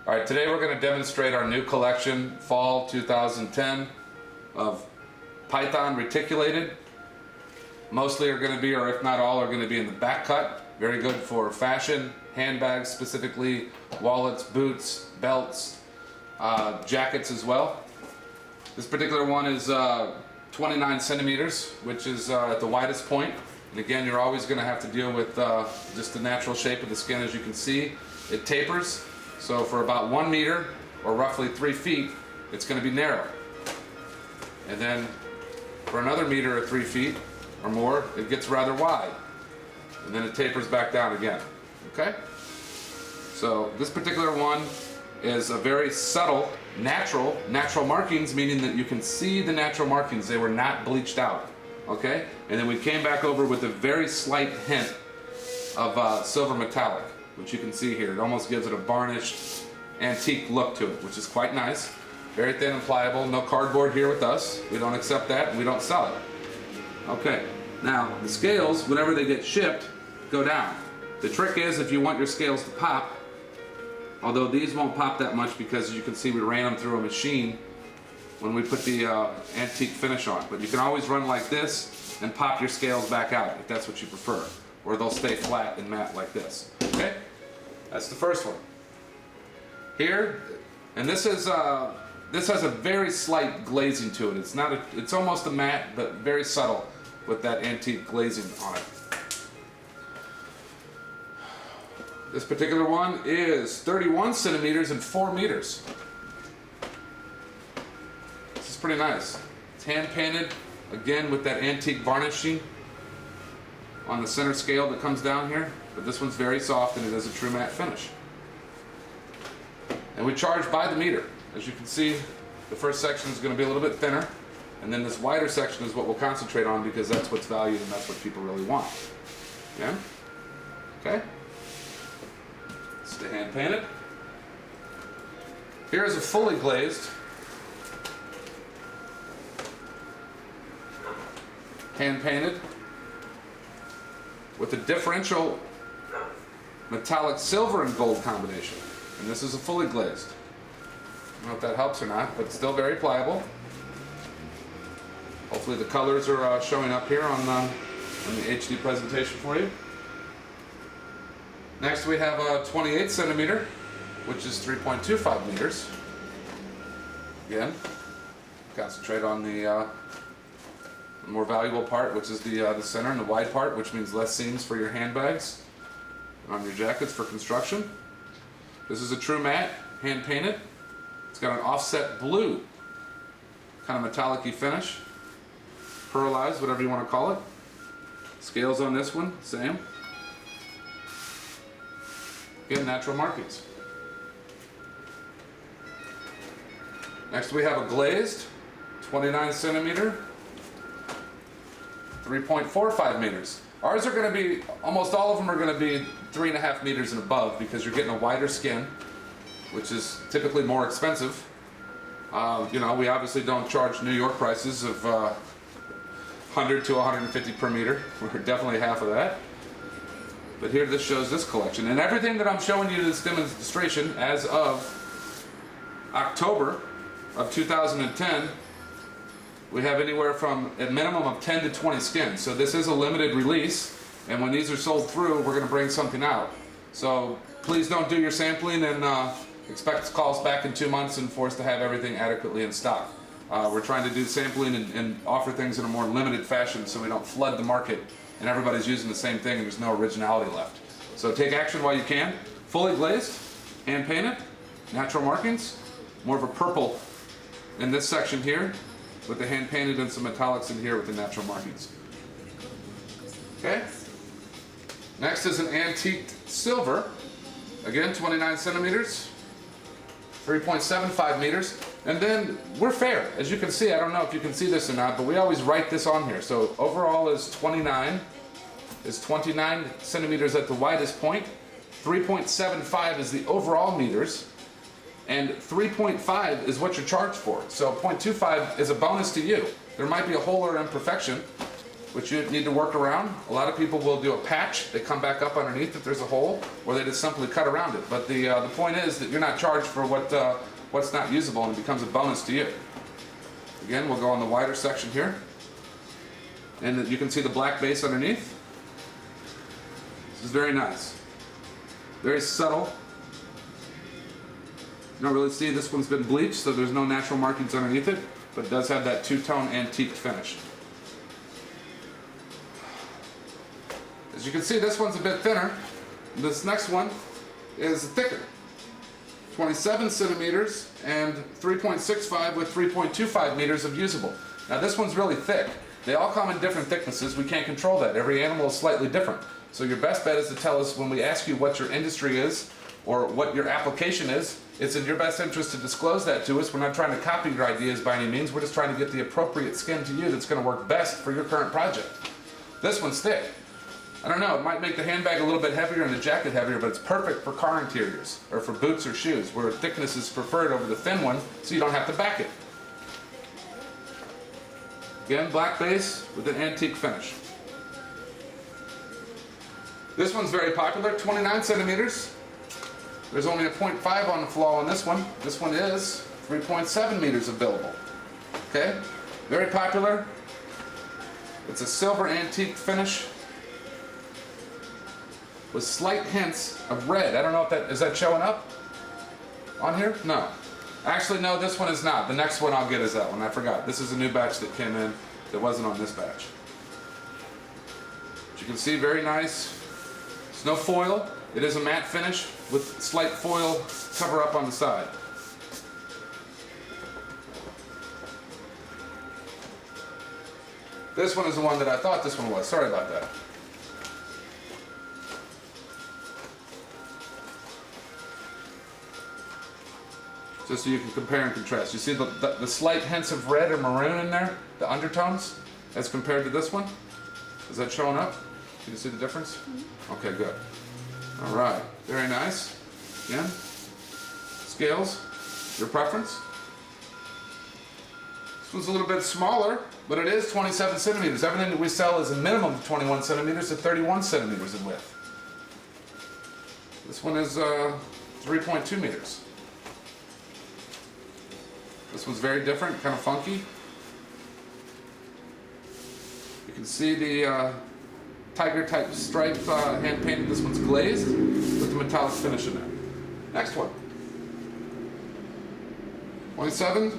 All right, today we're going to demonstrate our new collection, Fall 2010, of Python reticulated. Mostly are going to be, or if not all, are going to be in the back cut. Very good for fashion, handbags specifically, wallets, boots, belts, jackets as well. This particular one is 29 centimeters, which is at the widest point. And again, you're always going to have to deal with just the natural shape of the skin. As you can see, it tapers. So for about 1 meter, or roughly 3 feet, it's going to be narrow. And then for another meter or 3 feet or more, it gets rather wide. And then it tapers back down again. Okay? So this particular one is a very subtle, natural markings, meaning that you can see the natural markings. They were not bleached out. Okay? And then we came back over with a very slight hint of silver metallic, which you can see here. It almost gives it a varnished, antique look to it, which is quite nice. Very thin and pliable. No cardboard here with us. We don't accept that, and we don't sell it. Okay, now the scales, whenever they get shipped, go down. The trick is, if you want your scales to pop, although these won't pop that much because, as you can see, we ran them through a machine when we put the antique finish on. But you can always run like this and pop your scales back out if that's what you prefer. Or they'll stay flat and matte like this. Okay? That's the first one. Here, and this has a very slight glazing to it. It's almost a matte, but very subtle with that antique glazing on it. This particular one is 31 centimeters and 4 meters. This is pretty nice. It's hand painted, again with that antique varnishing on the center scale that comes down here, but this one's very soft and it is a true matte finish. And we charge by the meter. As you can see, the first section is going to be a little bit thinner, and then this wider section is what we'll concentrate on because that's what's valued and that's what people really want. Yeah? Okay? It's the hand painted. Here is a fully glazed hand painted with a differential metallic silver and gold combination. And this is a fully glazed. I don't know if that helps or not, but it's still very pliable. Hopefully the colors are showing up here on the HD presentation for you. Next we have a 28 centimeter, which is 3.25 meters. Again, concentrate on the more valuable part, which is the center, and the wide part, which means less seams for your handbags and on your jackets for construction. This is a true matte, hand painted. It's got an offset blue, kind of metallic-y finish. Pearlized, whatever you want to call it. Scales on this one, same. Again, natural markings. Next we have a glazed, 29 centimeter, 3.45 meters. Ours are going to be, almost all of them are going to be 3.5 meters and above because you're getting a wider skin, which is typically more expensive. You know, we obviously don't charge New York prices of 100 to 150 per meter. We're definitely half of that. But here this shows this collection. And everything that I'm showing you in this demonstration as of October of 2010, we have anywhere from a minimum of 10 to 20 skins. So this is a limited release, and when these are sold through, we're going to bring something out. So please don't do your sampling and expect to call us back in 2 months and for us to have everything adequately in stock. We're trying to do sampling and offer things in a more limited fashion so we don't flood the market and everybody's using the same thing and there's no originality left. So take action while you can. Fully glazed, hand painted, natural markings, more of a purple in this section here, with the hand painted and some metallics in here with the natural markings. Okay? Next is an antique silver. Again, 29 centimeters, 3.75 meters. And then we're fair. As you can see, I don't know if you can see this or not, but we always write this on here. So overall is 29 centimeters at the widest point. 3.75 is the overall meters. And 3.5 is what you're charged for. So 0.25 is a bonus to you. There might be a hole or imperfection, which you need to work around. A lot of people will do a patch. They come back up underneath if there's a hole, or they just simply cut around it. But the point is that you're not charged for what's not usable, and it becomes a bonus to you. Again, we'll go on the wider section here. And you can see the black base underneath. This is very nice. Very subtle. You don't really see this one's been bleached, so there's no natural markings underneath it, but it does have that two-tone antique finish. As you can see, this one's a bit thinner. This next one is thicker. 27 centimeters and 3.65 with 3.25 meters of usable. Now this one's really thick. They all come in different thicknesses. We can't control that. Every animal is slightly different. So your best bet is to tell us when we ask you what your industry is or what your application is. It's in your best interest to disclose that to us. We're not trying to copy your ideas by any means. We're just trying to get the appropriate skin to you that's going to work best for your current project. This one's thick. I don't know, it might make the handbag a little bit heavier and the jacket heavier, but it's perfect for car interiors or for boots or shoes, where thickness is preferred over the thin one, so you don't have to back it. Again, black base with an antique finish. This one's very popular, 29 centimeters. There's only a 0.5 on the flaw on this one. This one is 3.7 meters of billable. Okay, very popular. It's a silver antique finish with slight hints of red. I don't know if is that showing up on here? No. Actually, no, this one is not. The next one I'll get is that one. I forgot. This is a new batch that came in that wasn't on this batch. As you can see, very nice. It's no foil. It is a matte finish with slight foil cover up on the side. This one is the one that I thought this one was. Sorry about that. Just so you can compare and contrast. You see the slight hints of red or maroon in there? The undertones? As compared to this one? Is that showing up? Can you see the difference? Mm-hmm. Okay, good. Alright, very nice. Again, scales, your preference. This one's a little bit smaller, but it is 27 centimeters. Everything that we sell is a minimum of 21 centimeters to 31 centimeters in width. This one is 3.2 meters. This one's very different, kind of funky. You can see the tiger type stripe hand painted. This one's glazed with the metallic finish in there. Next one. 27,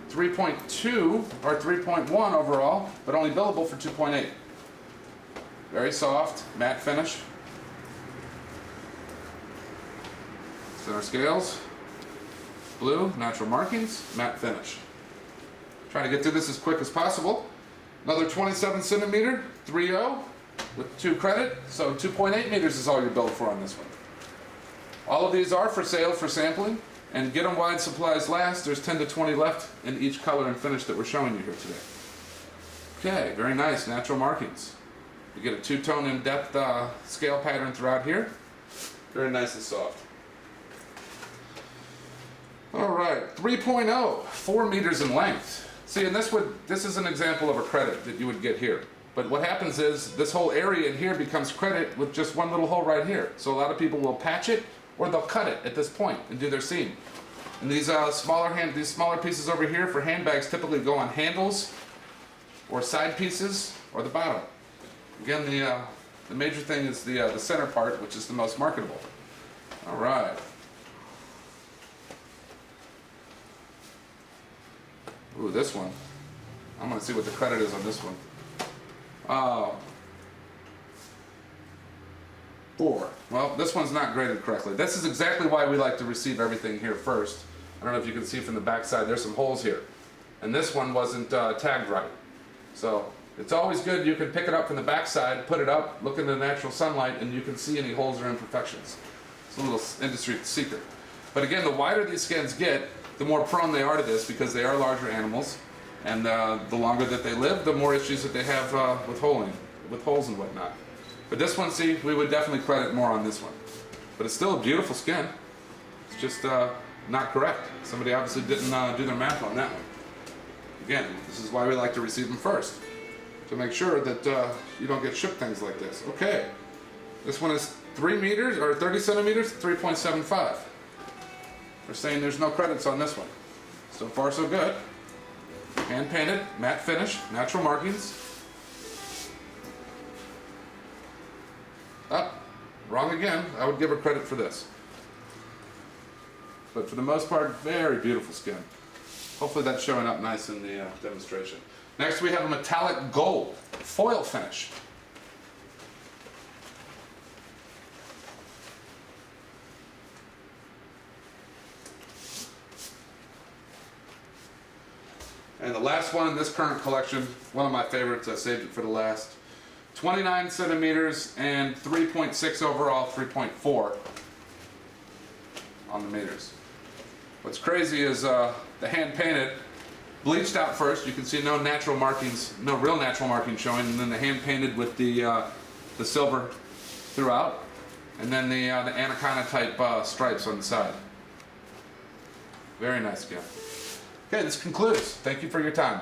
3.2 or 3.1 overall, but only billable for 2.8. Very soft, matte finish. Center scales. Blue, natural markings, matte finish. Trying to get through this as quick as possible. Another 27 centimeter, 3.0 with 2 credit, so 2.8 meters is all you're billed for on this one. All of these are for sale for sampling, and get them wide, supplies last. There's 10 to 20 left in each color and finish that we're showing you here today. Okay, very nice, natural markings. You get a two-tone in-depth scale pattern throughout here. Very nice and soft. Alright, 3.0, 4 meters in length. See, and this is an example of a credit that you would get here. But what happens is this whole area in here becomes credit with just one little hole right here. So a lot of people will patch it or they'll cut it at this point and do their seam. And these smaller pieces over here for handbags typically go on handles or side pieces or the bottom. Again, the major thing is the center part, which is the most marketable. Alright. Ooh, this one. I'm going to see what the credit is on this one. 4. Well, this one's not graded correctly. This is exactly why we like to receive everything here first. I don't know if you can see from the back side, there's some holes here. And this one wasn't tagged right. So it's always good, you can pick it up from the back side, put it up, look in the natural sunlight, and you can see any holes or imperfections. It's a little industry secret. But again, the wider these skins get, the more prone they are to this because they are larger animals. And the longer that they live, the more issues that they have with holes and whatnot. But this one, see, we would definitely credit more on this one. But it's still a beautiful skin. It's just not correct. Somebody obviously didn't do their math on that one. Again, this is why we like to receive them first. to make sure that you don't get shipped things like this. Okay, this one is 3 meters or 30 centimeters, 3.75. They're saying there's no credits on this one. So far so good. Hand painted, matte finish, natural markings. Ah, wrong again. I would give her credit for this. But for the most part, very beautiful skin. Hopefully that's showing up nice in the demonstration. Next we have a metallic gold foil finish. And the last one in this current collection, one of my favorites, I saved it for the last. 29 centimeters and 3.6 overall, 3.4 on the meters. What's crazy is the hand painted, bleached out first. You can see no natural markings, no real natural markings showing, and then the hand painted with the silver throughout, and then the anaconda type stripes on the side. Very nice skin. Okay, this concludes. Thank you for your time.